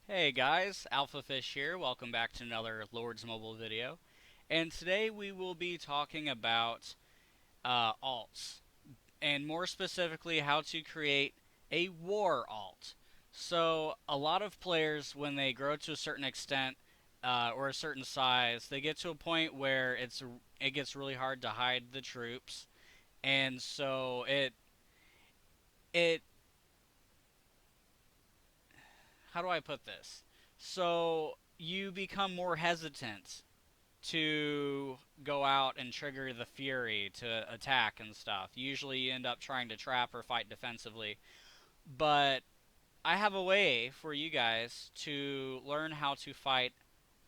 Hey guys, AlphaFish here. Welcome back to another Lords Mobile video. And today we will be talking about alts, and more specifically how to create a war alt. So a lot of players, when they grow to a certain extent or a certain size, they get to a point where it gets really hard to hide the troops, and so it how do I put this? So you become more hesitant to go out and trigger the Fury to attack and stuff. Usually you end up trying to trap or fight defensively. But I have a way for you guys to learn how to fight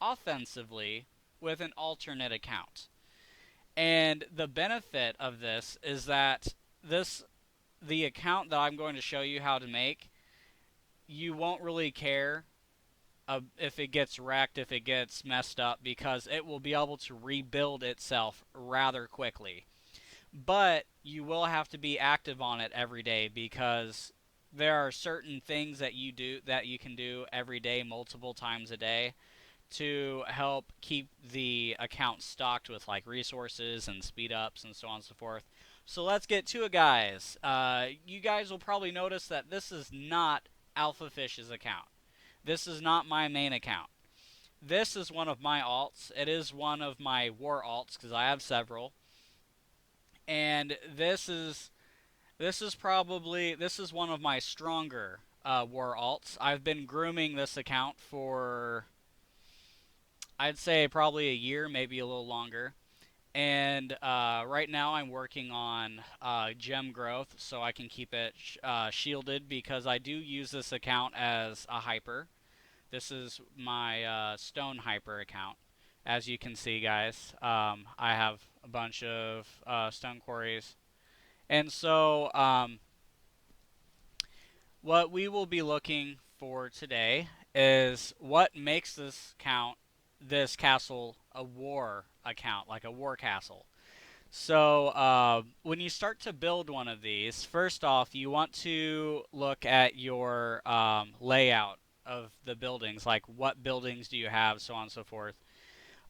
offensively with an alternate account. And the benefit of this is that this the account that I'm going to show you how to make, you won't really care if it gets wrecked, if it gets messed up, because it will be able to rebuild itself rather quickly. But you will have to be active on it every day because there are certain things that you can do every day, multiple times a day, to help keep the account stocked with like resources and speed ups and so on and so forth. So let's get to it, guys. You guys will probably notice that this is not AlphaFish's account. This is not my main account. This is one of my alts. It is one of my war alts because I have several. And this is one of my stronger war alts. I've been grooming this account for I'd say probably a year, maybe a little longer. And right now I'm working on gem growth so I can keep it shielded because I do use this account as a hyper. This is my stone hyper account. As you can see, guys, I have a bunch of stone quarries. And so, what we will be looking for today is what makes this castle, a war account, like a war castle. So, when you start to build one of these, first off, you want to look at your layout of the buildings, like what buildings do you have, so on and so forth.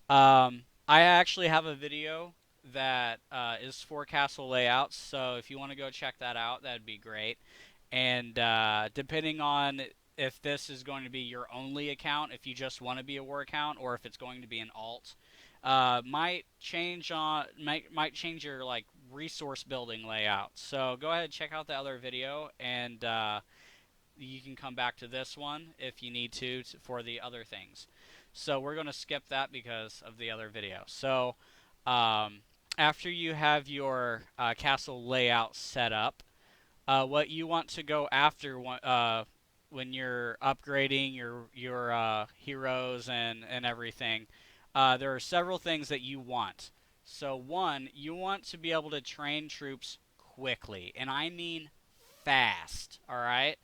I actually have a video that is for castle layouts, so if you want to go check that out, that'd be great. And depending on if this is going to be your only account, if you just want to be a war account, or if it's going to be an alt, might change your like resource building layout. So go ahead, check out the other video, and you can come back to this one if you need for the other things. So we're going to skip that because of the other video. So um, after you have your castle layout set up, what you want to go after when you're upgrading your heroes and everything, there are several things that you want. So one, you want to be able to train troops quickly, and I mean fast. All right.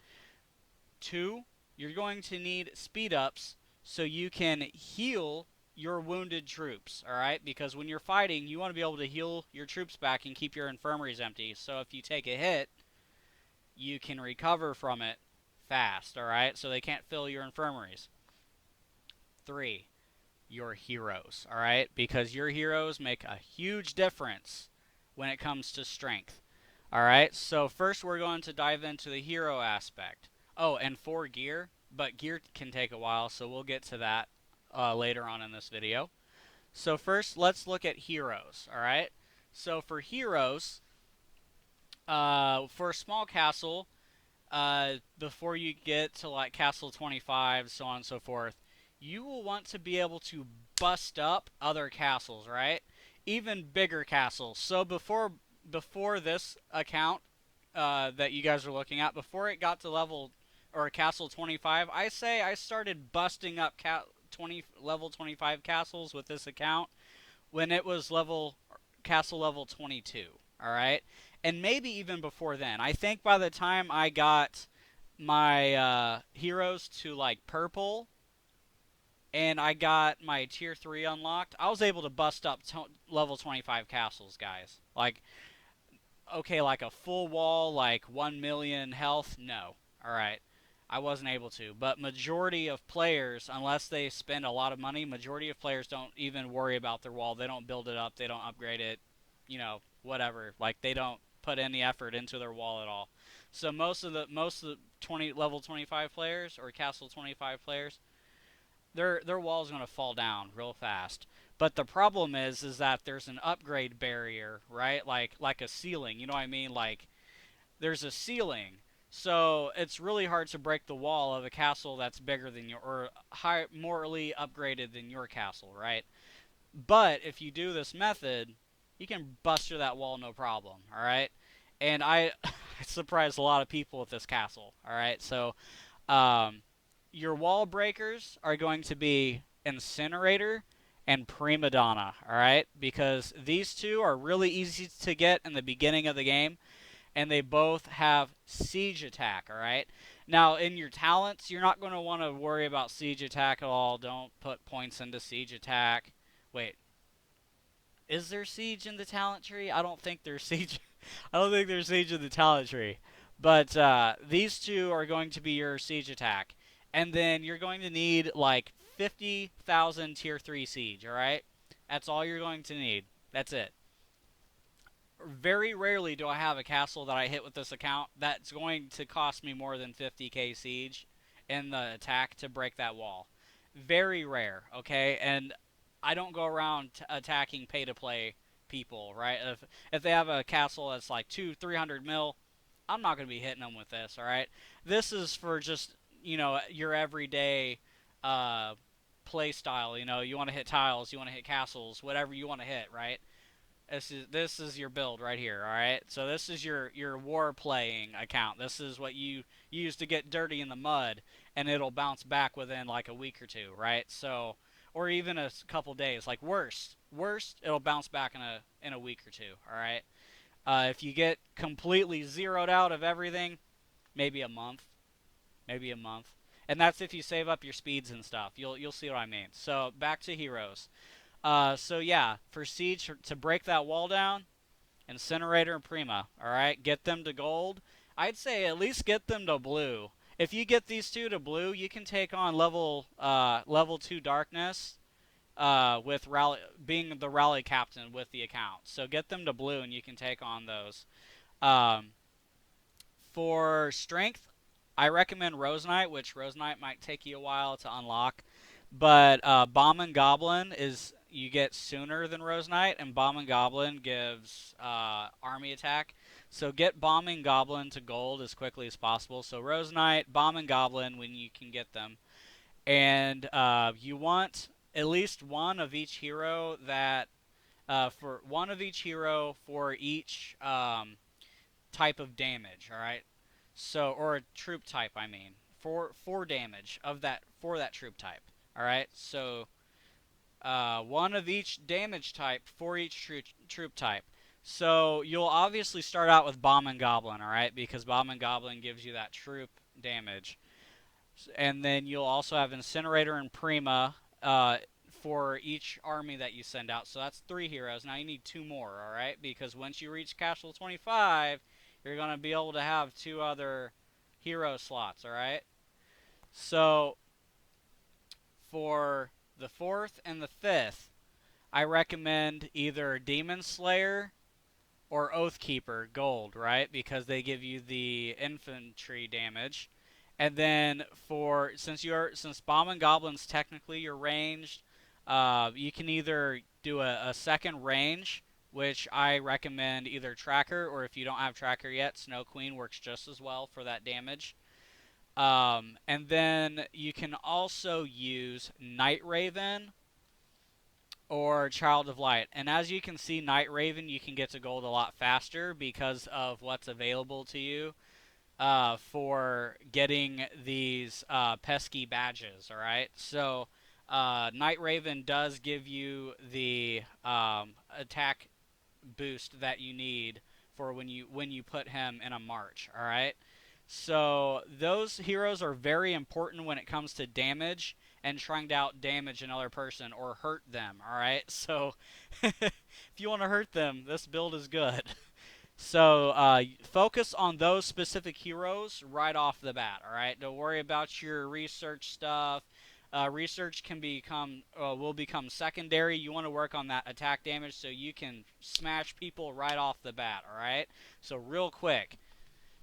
Two, you're going to need speed ups so you can heal your wounded troops, alright? Because when you're fighting, you want to be able to heal your troops back and keep your infirmaries empty. So if you take a hit, you can recover from it fast, alright? So they can't fill your infirmaries. Three, your heroes, alright? Because your heroes make a huge difference when it comes to strength. Alright, so first we're going to dive into the hero aspect. Oh, and for gear, but gear can take a while, so we'll get to that later on in this video. So first, let's look at heroes, alright? So for heroes, for a small castle, before you get to like castle 25, so on and so forth, you will want to be able to bust up other castles, right? Even bigger castles. So before this account that you guys are looking at, before it got to level or castle 25, I say I started busting up 20 level 25 castles with this account when it was castle level 22. All right, and maybe even before then. I think by the time I got my heroes to like purple and I got my tier 3 unlocked, I was able to bust up level 25 castles, guys. Like, okay, like a full wall, like 1 million health, no. Alright. I wasn't able to. But majority of players, unless they spend a lot of money, majority of players don't even worry about their wall. They don't build it up. They don't upgrade it. Whatever. Like they don't put any effort into their wall at all. So most of the 20 level 25 players or castle 25 players, their wall is going to fall down real fast. But the problem is that there's an upgrade barrier, right? Like a ceiling. You know what I mean? Like there's a ceiling. So it's really hard to break the wall of a castle that's bigger than your or high, morally upgraded than your castle, right? But if you do this method, you can bust through that wall no problem, all right? And I surprised a lot of people with this castle, all right? So um, your wall breakers are going to be Incinerator and Prima Donna, all right? Because these two are really easy to get in the beginning of the game, and they both have siege attack, all right? Now, in your talents, you're not going to want to worry about siege attack at all. Don't put points into siege attack. Wait, is there siege in the talent tree? I don't think there's siege. I don't think there's siege in the talent tree. But these two are going to be your siege attack, and then you're going to need like 50,000 tier 3 siege. All right, that's all you're going to need. That's it. Very rarely do I have a castle that I hit with this account that's going to cost me more than 50k siege in the attack to break that wall. Very rare, okay? And I don't go around attacking pay to play people, right? If they have a castle that's like 300 mil, I'm not going to be hitting them with this, all right? This is for just, your everyday play style, you want to hit tiles, you want to hit castles, whatever you want to hit, right? This is your build right here, all right? So this is your war playing account. This is what you use to get dirty in the mud, and it'll bounce back within like a week or two, right? So, or even a couple days. Like worst, it'll bounce back in a week or two, all right? If you get completely zeroed out of everything, maybe a month, maybe a month, and that's if you save up your speeds and stuff. You'll see what I mean. So back to heroes. So yeah, for Siege to break that wall down, Incinerator and Prima. All right, get them to gold. I'd say at least get them to blue. If you get these two to blue, you can take on level 2 darkness with rally being the rally captain with the account. So get them to blue, and you can take on those. Um, for strength, I recommend Rose Knight, which Rose Knight might take you a while to unlock. But Bomb and Goblin is you get sooner than Rose Knight, and Bomb and Goblin gives army attack. So get Bomb and Goblin to gold as quickly as possible. So Rose Knight, Bomb and Goblin when you can get them. And you want at least one of each hero that for one of each hero for each type of damage. All right. So or a troop type, I mean, for damage of that for that troop type. All right. So one of each damage type for each troop type. So you'll obviously start out with Bomb and Goblin, all right, because Bomb and Goblin gives you that troop damage, and then you'll also have Incinerator and Prima for each army that you send out. So that's 3 heroes. Now you need 2 more, all right, because once you reach Castle 25, you're going to be able to have 2 other hero slots, all right. So for the 4th and the 5th, I recommend either Demon Slayer or Oathkeeper Gold, right? Because they give you the infantry damage. And then since Bomb and Goblin's technically your ranged, you can either do a second range, which I recommend either Tracker, or if you don't have Tracker yet, Snow Queen works just as well for that damage. And then you can also use Night Raven or Child of Light. And as you can see, Night Raven, you can get to gold a lot faster because of what's available to you for getting these pesky badges, alright? So, Night Raven does give you the attack boost that you need for when you put him in a march, alright? So those heroes are very important when it comes to damage and trying to out damage another person or hurt them, alright? So if you want to hurt them, this build is good. So focus on those specific heroes right off the bat. All right, don't worry about your research stuff. Research can become will become secondary. You want to work on that attack damage so you can smash people right off the bat. All right, so real quick.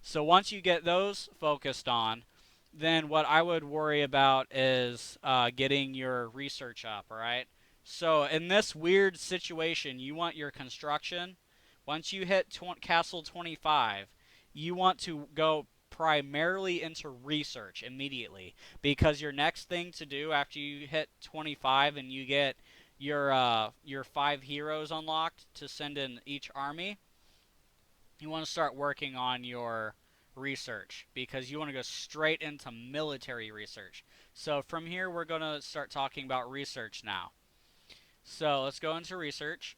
So once you get those focused on, then what I would worry about is getting your research up. All right. So in this weird situation, you want your construction. Once you hit Castle 25, you want to go primarily into research immediately, because your next thing to do after you hit 25 and you get your 5 heroes unlocked to send in each army, you want to start working on your research, because you want to go straight into military research. So from here, we're going to start talking about research now. So let's go into research,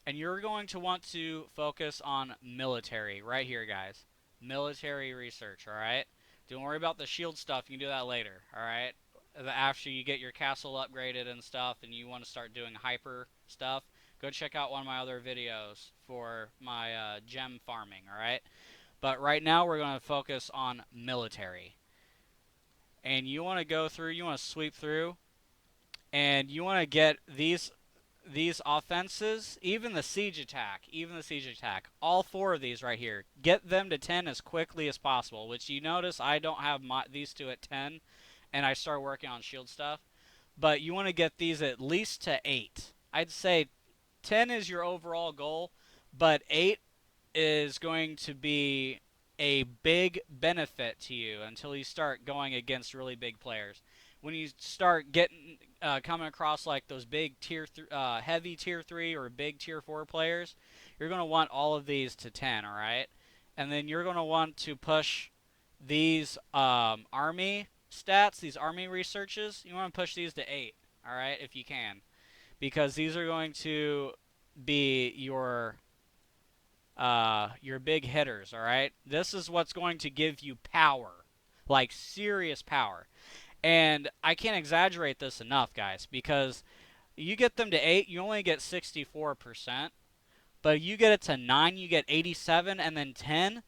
and you're going to want to focus on military right here, guys. Military research, all right? Don't worry about the shield stuff. You can do that later, all right? After you get your castle upgraded and stuff and you want to start doing hyper stuff, go check out one of my other videos for my gem farming, all right? But right now we're going to focus on military. And you want to go through, you want to sweep through, and you want to get these offenses, even the siege attack, all 4 of these right here, get them to 10 as quickly as possible, which you notice I don't have these 2 at 10, and I start working on shield stuff. But you want to get these at least to 8. I'd say 10 is your overall goal, but 8 is going to be a big benefit to you until you start going against really big players. When you start getting coming across like those big heavy tier 3 or big tier 4 players, you're going to want all of these to 10, all right? And then you're going to want to push these army stats, these army researches, you want to push these to 8, all right, if you can, because these are going to be your big hitters, all right? This is what's going to give you power, like serious power. And I can't exaggerate this enough, guys, because you get them to 8, you only get 64%, but you get it to 9, you get 87, and then 10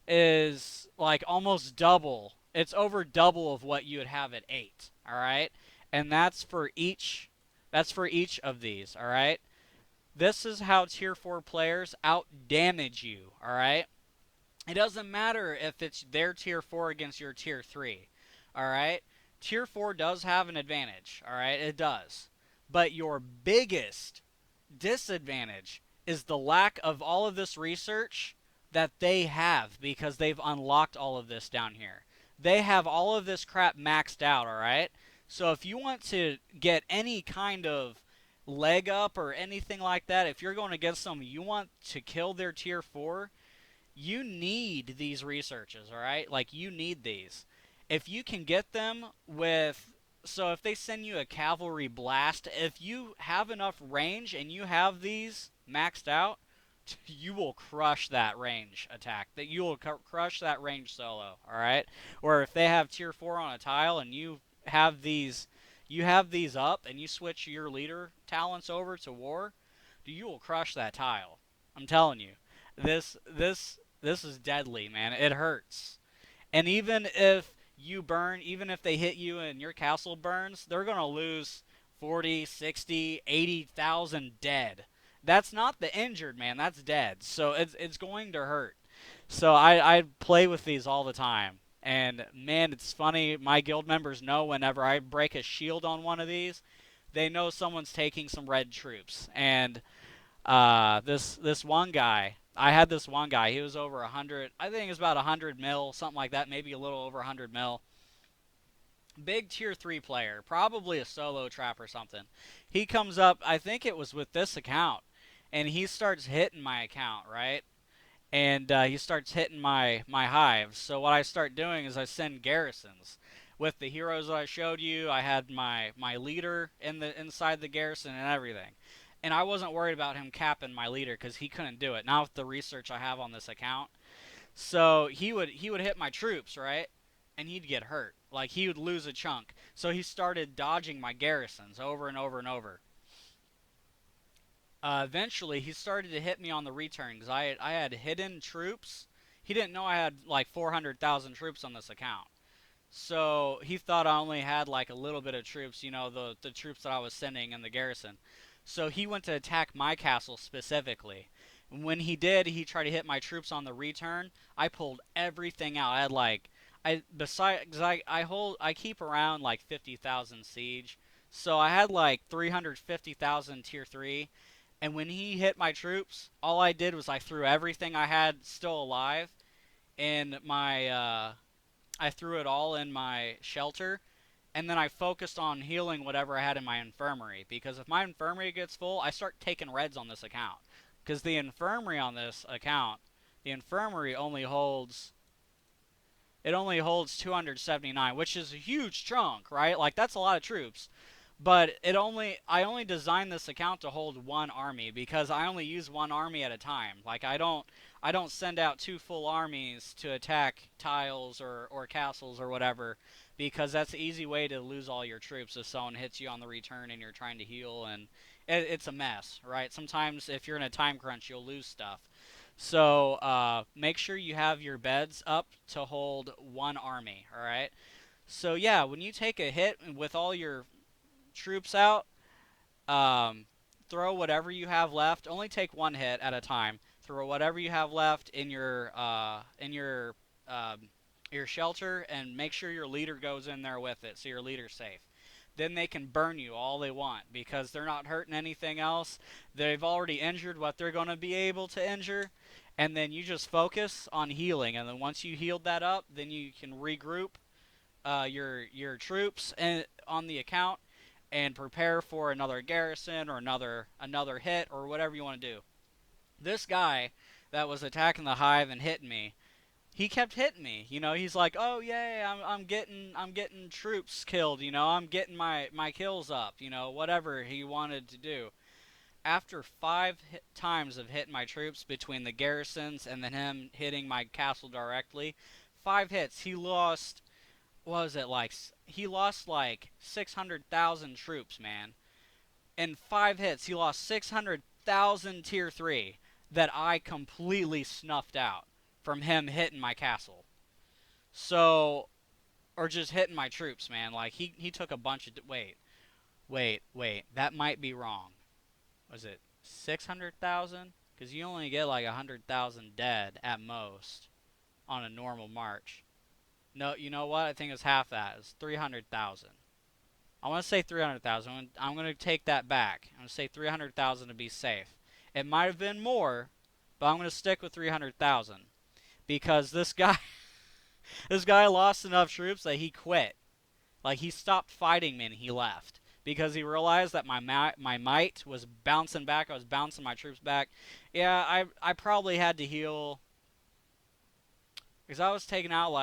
is like almost double. It's over double of what you would have at 8, all right? And that's for each of these, all right? This is how tier 4 players out damage you, alright? It doesn't matter if it's their tier 4 against your tier 3, alright? Tier 4 does have an advantage, alright? It does. But your biggest disadvantage is the lack of all of this research that they have, because they've unlocked all of this down here. They have all of this crap maxed out, alright? So if you want to get any kind of leg up or anything like that, if you're going against them, you want to kill their tier 4, you need these researches, alright? Like, you need these. If you can get them with... So if they send you a cavalry blast, if you have enough range and you have these maxed out, you will crush that range attack. That you will crush that range solo, all right? Or if they have tier 4 on a tile and you have these up and you switch your leader talents over to war, you will crush that tile. I'm telling you. This is deadly, man. It hurts. And even if you burn, even if they hit you and your castle burns, they're going to lose 40, 60, 80,000 dead. That's not the injured, man. That's dead. So it's going to hurt. So I play with these all the time. And man, it's funny. My guild members know whenever I break a shield on one of these, they know someone's taking some red troops. And this one guy, I had this one guy. He was over 100. I think it was about 100 mil, something like that. Maybe a little over 100 mil. Big tier 3 player, probably a solo trap or something. He comes up, I think it was with this account, and he starts hitting my account, right? And he starts hitting my hives. So what I start doing is I send garrisons. With the heroes that I showed you, I had my leader inside the garrison and everything. And I wasn't worried about him capping my leader because he couldn't do it. Not with the research I have on this account. So he would hit my troops, right? And he'd get hurt. Like, he would lose a chunk. So he started dodging my garrisons over and over and over. Eventually, he started to hit me on the return because I had hidden troops. He didn't know I had like 400,000 troops on this account. So he thought I only had like a little bit of troops, you know, the troops that I was sending in the garrison. So he went to attack my castle specifically. And when he did, he tried to hit my troops on the return. I pulled everything out. I had like I keep around like 50,000 siege. So I had like 350,000 tier 3, and when he hit my troops, all I did was I threw everything I had still alive in my I threw it all in my shelter, and then I focused on healing whatever I had in my infirmary. Because if my infirmary gets full, I start taking reds on this account. Because the infirmary on this account, the infirmary only holds 279, which is a huge chunk, right? Like that's a lot of troops. But I only designed this account to hold one army because I only use one army at a time. Like I don't send out two full armies to attack tiles or castles or whatever, because that's the easy way to lose all your troops if someone hits you on the return and you're trying to heal, and it's a mess, right? Sometimes if you're in a time crunch, you'll lose stuff. So make sure you have your beds up to hold one army, all right? So yeah, when you take a hit with all your troops out, um, throw whatever you have left. Only take one hit at a time. Throw whatever you have left in your shelter, and make sure your leader goes in there with it, so your leader's safe. Then they can burn you all they want because they're not hurting anything else. They've already injured what they're going to be able to injure, and then you just focus on healing. And then once you healed that up, then you can regroup your troops on the account and prepare for another garrison or another hit or whatever you want to do. This guy that was attacking the hive and hitting me, he kept hitting me. You know, he's like, "Oh yeah, I'm getting troops killed. You know, I'm getting my kills up. You know, whatever he wanted to do." After times of hitting my troops between the garrisons and then him hitting my castle directly, 5 hits, he lost. What was it like? He lost like 600,000 troops, man. In 5 hits, he lost 600,000 tier 3 that I completely snuffed out from him hitting my castle. So, or just hitting my troops, man. Like, he took a bunch of. Wait. That might be wrong. Was it 600,000? Because you only get like 100,000 dead at most on a normal march. No, you know what? I think it's half that. It's 300,000. I want to say 300,000. I'm going to take that back. I'm going to say 300,000 to be safe. It might have been more, but I'm going to stick with 300,000 because this guy this guy lost enough troops that he quit. Like he stopped fighting me and he left because he realized that my might was bouncing back. I was bouncing my troops back. Yeah, I probably had to heal because I was taking out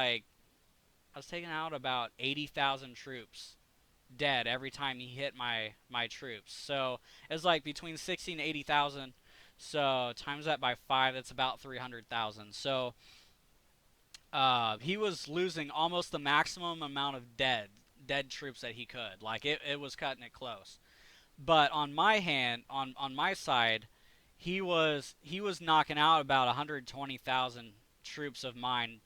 about 80,000 troops dead every time he hit my troops. So it's like between 60 and 80,000. So times that by 5, that's about 300,000. So he was losing almost the maximum amount of dead troops that he could. Like it was cutting it close. But on my side, he was knocking out about 120,000 troops of mine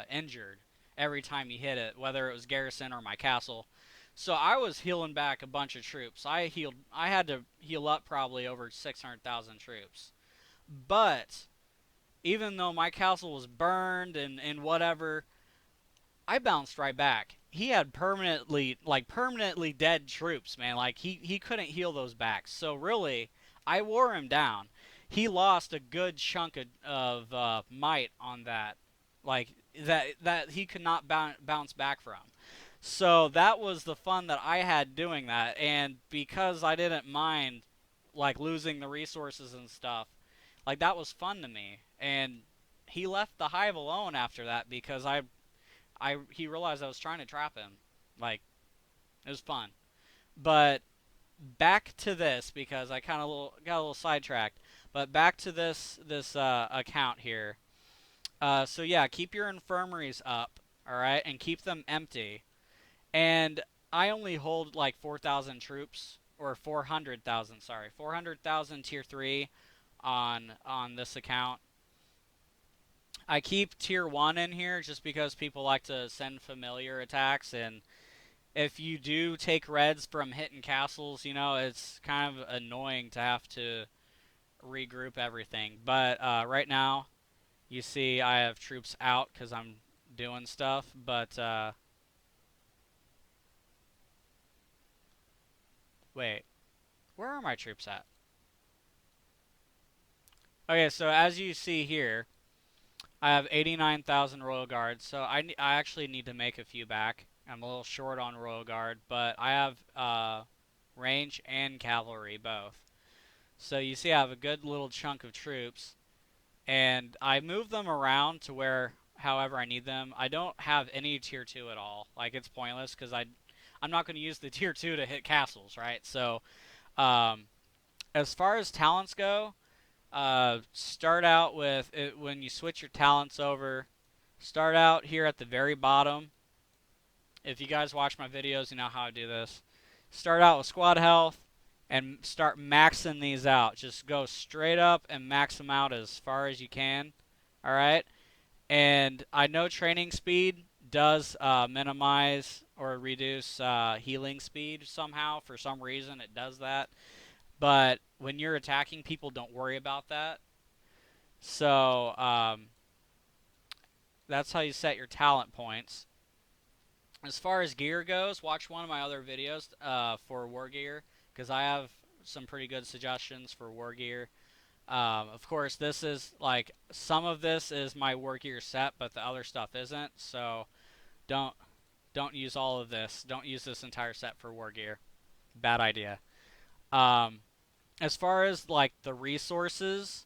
injured every time he hit it, whether it was garrison or my castle. So I was healing back a bunch of troops. I had to heal up probably over 600,000 troops. But even though my castle was burned and whatever, I bounced right back. He had permanently dead troops, man. Like he couldn't heal those back. So really, I wore him down. He lost a good chunk of might on that, like that he could not bounce back from. So that was the fun that I had doing that, and because I didn't mind like losing the resources and stuff, like that was fun to me. And he left the hive alone after that because he realized I was trying to trap him. Like it was fun. But back to this because I kind of got a little sidetracked. But back to this account here. So yeah, keep your infirmaries up, all right, and keep them empty. And I only hold like 4,000 troops or 400,000, sorry, 400,000 tier 3 on this account. I keep tier 1 in here just because people like to send familiar attacks, and if you do take reds from hitting castles, you know, it's kind of annoying to have to regroup everything. But right now, you see I have troops out because I'm doing stuff, but wait, where are my troops at? Okay, so as you see here, I have 89,000 Royal Guards, so I actually need to make a few back. I'm a little short on Royal Guard, but I have range and cavalry both. So you see I have a good little chunk of troops, and I move them around to where however I need them. I don't have any tier 2 at all. Like, it's pointless because I'm not going to use the tier 2 to hit castles, right? So um, as far as talents go, start out with it when you switch your talents over. Start out here at the very bottom. If you guys watch my videos, you know how I do this. Start out with squad health and start maxing these out. Just go straight up and max them out as far as you can. All right. And I know training speed does minimize or reduce healing speed somehow. For some reason, it does that. But when you're attacking people, don't worry about that. So that's how you set your talent points. As far as gear goes, watch one of my other videos for war gear, because I have some pretty good suggestions for war gear. Of course, this is like some of this is my war gear set, but the other stuff isn't. So don't don't use all of this. Don't use this entire set for war gear. Bad idea. Um, as far as like the resources,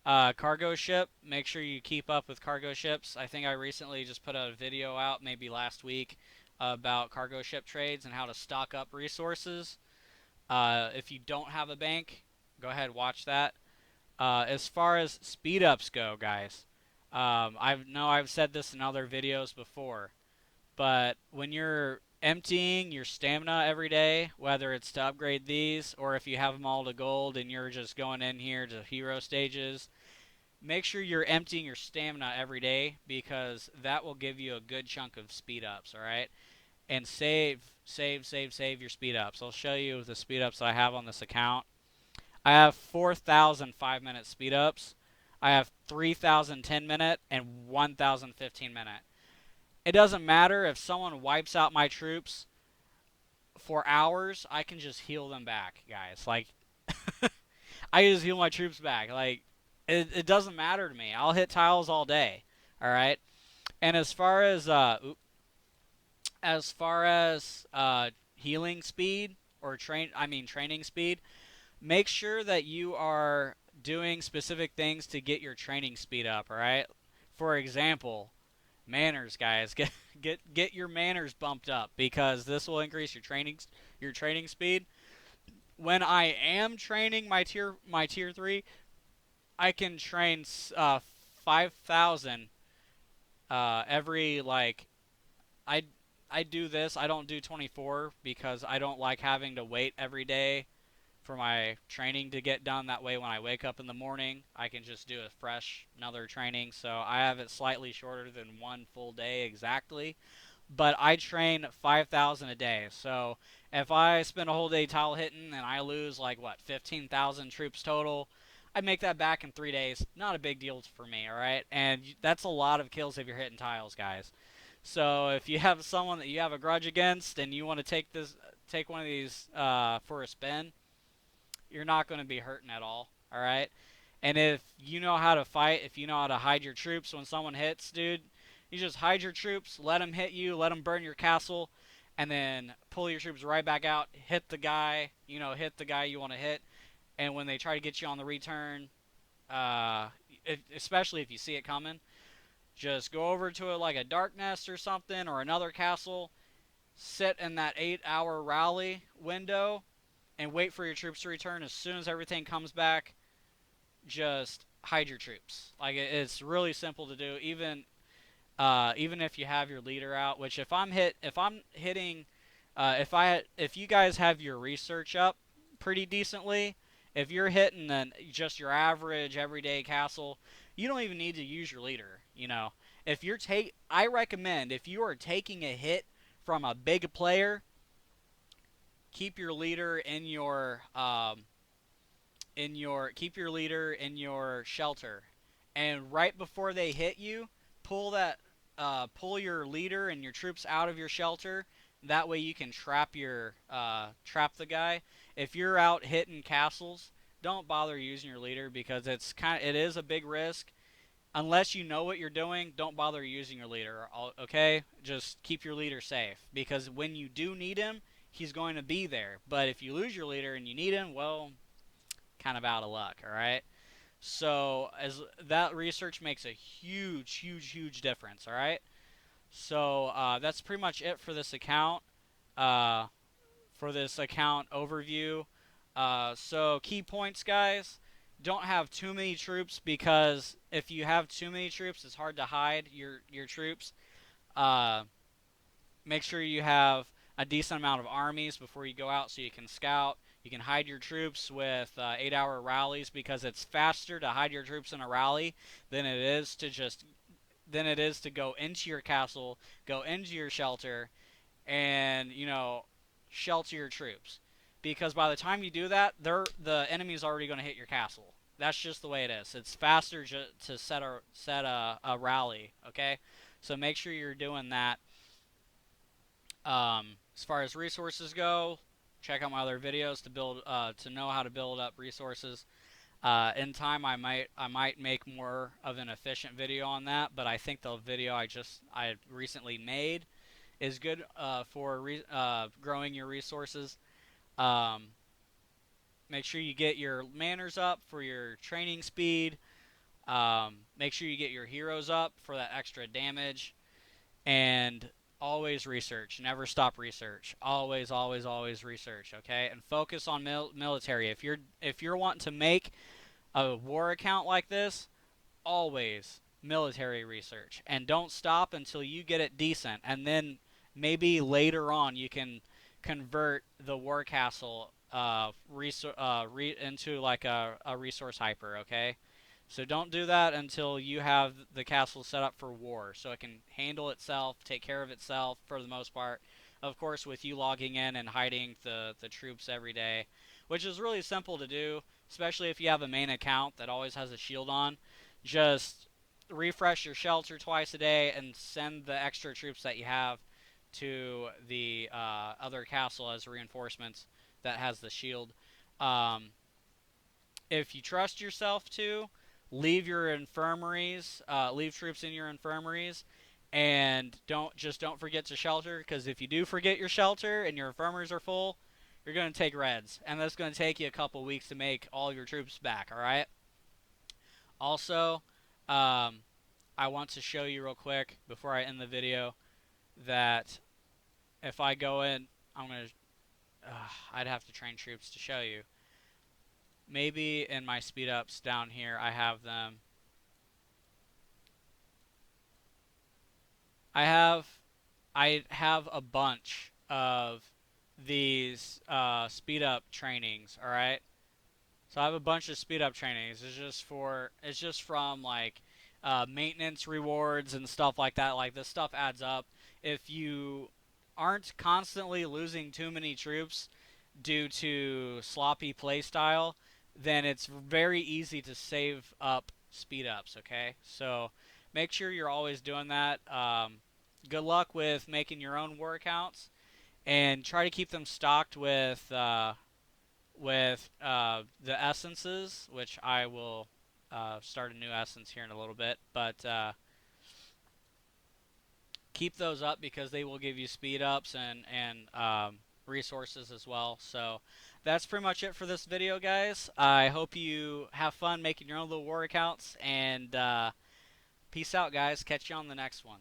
cargo ship, make sure you keep up with cargo ships. I think I recently just put a video out, maybe last week, about cargo ship trades and how to stock up resources. If you don't have a bank, go ahead, watch that. As far as speed ups go, guys, I've said this in other videos before, but when you're emptying your stamina every day, whether it's to upgrade these or if you have them all to gold and you're just going in here to hero stages, make sure you're emptying your stamina every day, because that will give you a good chunk of speed ups, all right? And save your speed ups. I'll show you the speed ups that I have on this account. I have 4,000 5-minute speed ups. I have 3,000 10-minute and 1,000 15-minute. It doesn't matter if someone wipes out my troops for hours, I can just heal them back, guys. Like, I just heal my troops back. Like, it doesn't matter to me. I'll hit tiles all day. All right. And as far as healing speed or training speed, make sure that you are doing specific things to get your training speed up. All right. For example, manners, guys. Get your manners bumped up, because this will increase your training speed. When I am training my tier 3, I can train 5,000 every, like, I I do this. I don't do 24 because I don't like having to wait every day for my training to get done. That way when I wake up in the morning, I can just do a fresh another training. So I have it slightly shorter than one full day exactly, but I train 5,000 a day. So if I spend a whole day tile hitting and I lose like what 15,000 troops total, I make that back in 3 days. Not a big deal for me, all right? And that's a lot of kills if you're hitting tiles, guys. So if you have someone that you have a grudge against and you want to take one of these for a spin, you're not going to be hurting at all right? And if you know how to fight, if you know how to hide your troops when someone hits, dude, you just hide your troops, let them hit you, let them burn your castle, and then pull your troops right back out, hit the guy, hit the guy you want to hit, and when they try to get you on the return, uh, especially if you see it coming, just go over to it like a dark nest or something or another castle, sit in that 8-hour rally window, and wait for your troops to return. As soon as everything comes back, just hide your troops. Like, it's really simple to do. Even if you have your leader out, which if I'm hitting If you guys have your research up pretty decently, if you're hitting just your average everyday castle, you don't even need to use your leader. If you're I recommend if you are taking a hit from a big player, keep your leader keep your leader in your shelter, and right before they hit you, pull your leader and your troops out of your shelter. That way you can trap the guy. If you're out hitting castles, don't bother using your leader because it is a big risk. Unless you know what you're doing, don't bother using your leader. Okay, just keep your leader safe because when you do need him, he's going to be there. But if you lose your leader and you need him, well, kind of out of luck. All right. So as that research makes a huge, huge, huge difference. All right. So that's pretty much it for this account. Uh, for this account overview. So key points, guys. Don't have too many troops because if you have too many troops, it's hard to hide your troops. Uh, Make sure you have a decent amount of armies before you go out so you can scout. You can hide your troops with 8-hour rallies because it's faster to hide your troops in a rally than it is to go into your castle, go into your shelter, and shelter your troops. Because by the time you do that, the enemy's already going to hit your castle. That's just the way it is. It's faster to set a rally. Okay, so make sure you're doing that. As far as resources go, check out my other videos to know how to build up resources. In time, I might make more of an efficient video on that, but I think the video I recently made is good for growing your resources. Um, Make sure you get your manners up for your training speed. Make sure you get your heroes up for that extra damage, and always research. Never stop research. Always, always, always research. Okay, and focus on military. If you're wanting to make a war account like this, always military research, and don't stop until you get it decent, and then maybe later on you can convert the war castle into like a resource hyper. Okay, so don't do that until you have the castle set up for war so it can handle itself, take care of itself for the most part. Of course, with you logging in and hiding the troops every day, which is really simple to do, especially if you have a main account that always has a shield on. Just refresh your shelter twice a day and send the extra troops that you have to the other castle as reinforcements that has the shield. Um, if you trust yourself to, leave your infirmaries, leave troops in your infirmaries, and don't forget to shelter. Because if you do forget your shelter and your infirmaries are full, you're going to take reds, and that's going to take you a couple weeks to make all your troops back. All right. Also, um, I want to show you real quick before I end the video that if I go in, I'm gonna. I'd have to train troops to show you. Maybe in my speed ups down here, I have them. I have I have a bunch of these speed up trainings. All right, so I have a bunch of speed up trainings. It's just from like maintenance rewards and stuff like that. Like this stuff adds up. If you aren't constantly losing too many troops due to sloppy playstyle, then it's very easy to save up speed ups. Okay, so make sure you're always doing that. Good luck with making your own war accounts, and try to keep them stocked with the essences, which I will start a new essence here in a little bit. But keep those up because they will give you speed ups and resources as well. So that's pretty much it for this video, guys. I hope you have fun making your own little war accounts, and peace out, guys. Catch you on the next one.